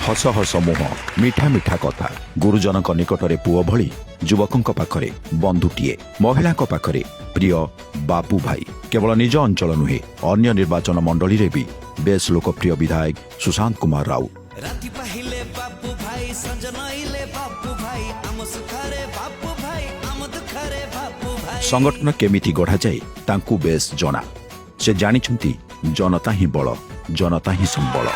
हस हस मुह मिठा मिठा कथा गुरुजनक निकटरे पुओ भली युवकंक पाखरे बंधुटीए महिला पाखरे प्रिय बापू भाई केवल निज अंचल नुहे अन्य निर्वाचन मंडली रे भी बेस लोकप्रिय विधायक सुशांत कुमार राउत संगठन केमिति गढ़ा जाए तांकु बेस जना से जानिछंती जनता ही बल जनता ही संबल।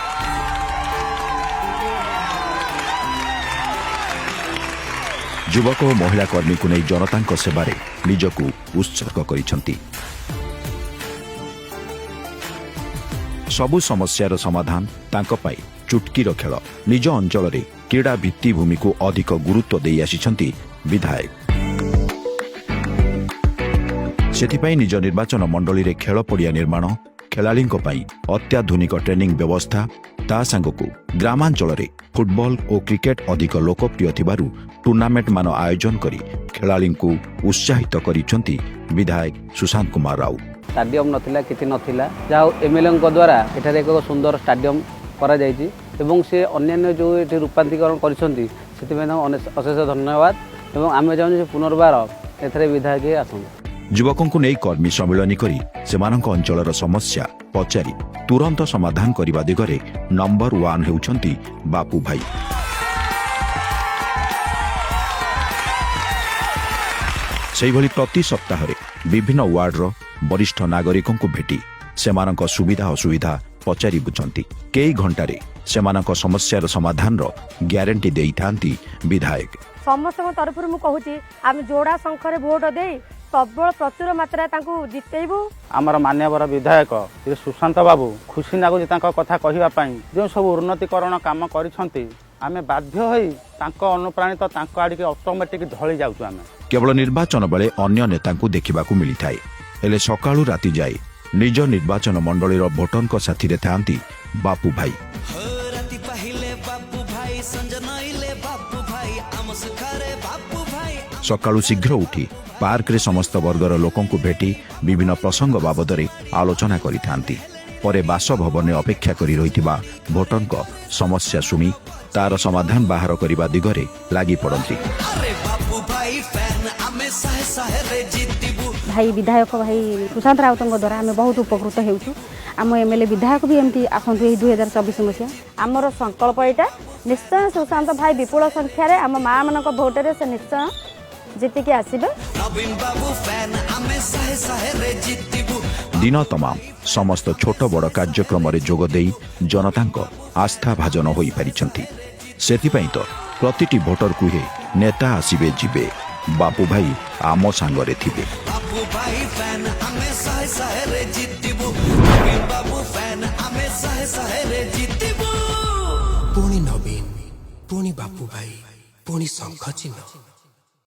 युवक और महिला कर्मी को नहीं जनता सेवारे निजकू उत्सर्ग करिछंती। सबु समस्यार समाधान तांको पाई चुटकीर खेल निज अंचल रे क्रीड़ा भित्तिभूमि को अधिक गुरुत्व दे आसिछंती विधायक। सेथिपाई निज निर्वाचन मंडली रे खेल पड़िया निर्माण खेलाड़ींक पाई अत्याधुनिक ट्रेनिंग व्यवस्था ता सांगकू ग्रामांचल रे फुटबॉल और क्रिकेट अधिक लोकप्रिय थिबारु टूर्नामेंट मान आयोजन करी खेलाड़ींकू उत्साहित करिछंती विधायक सुशांत कुमार राउत। स्टाडियम नथिला किछि नथिला जाओ एमएलए द्वारा एठारे एक सुंदर स्टाडियम करा जायछि एवं से अन्य जो एठी रूपांतरीकरण करिसंती सेति अशेष धन्यवाद एवं आमे जानु पुनर्बार एथरे विधायक आसं। युवकों नहीं कर्मी सम्मिलन करी सेमानक अंचलर समस्या पचारि तुरंत समाधान करने दिगरे नंबर 1 हेउछंती बापू भाई। सेही भली प्रति सप्ताह विभिन्न वार्डर वरिष्ठ नागरिकों को भेटी सेमानक सुविधा असुविधा पचारि बुझंती कई घंटारे सेमानक समस्यार समाधान रो ग्यारंटी देई थांती विधायक। समस्त तरफ मु कहूची हम जोड़ा संख्यारे वोट दे प्रबल प्रचुर मात्रा तांको जितेबू। आमर मान्यवर विधायक श्री सुशांत बाबू खुशी लागुची तांको कथा कहिबा पई जो सब उन्नतिकरण काम करिसंती आमे बाध्य होई तांको अनुप्राणित तांको आडी के ऑटोमेटिक ढळी जाउछु। आमे केवल निर्वाचन बेले अन्य नेतांकु देखिबाकू मिलिथाय हेले सकाळू राति जाय निज निर्वाचन मंडलीर भोटरक साथी रे थांती बापू भाई। सकाळू शीघ्र उठी पार्क रे समस्त वर्गर लोकों को भेटी विभिन्न प्रसंग बाबदरे आलोचना करी थांती परे बासभवन अपेक्षा करी रहिथिबा भोटरक समस्या सुनी तार समाधान बाहर करिबा दिगरे लागी पड़ती। भाई विधायक भाई सुशांत राउत द्वारा आम बहुत उपकृत होउछु। आम एमएलए विधायक भी एमती आसतु 2024 मसीहा आमर संकल्प यहाँ निश्चय सुशांत भाई विपुल संख्यार आम माँ मान भोटे से निश्चय जीतिकी आसबे। दिन तमाम समस्त छोट बड़ कार्यक्रम रे जोग देई जनतांक आस्था भाजन होई पारिछंती। सेथिपई तो प्रतिटी भोटर कुहे नेता आसीबे जीवे बापू भाई आम सांगरे थिबे। पुणी नवीन पुणी बापू भाई पुणी शंख चिन्ह।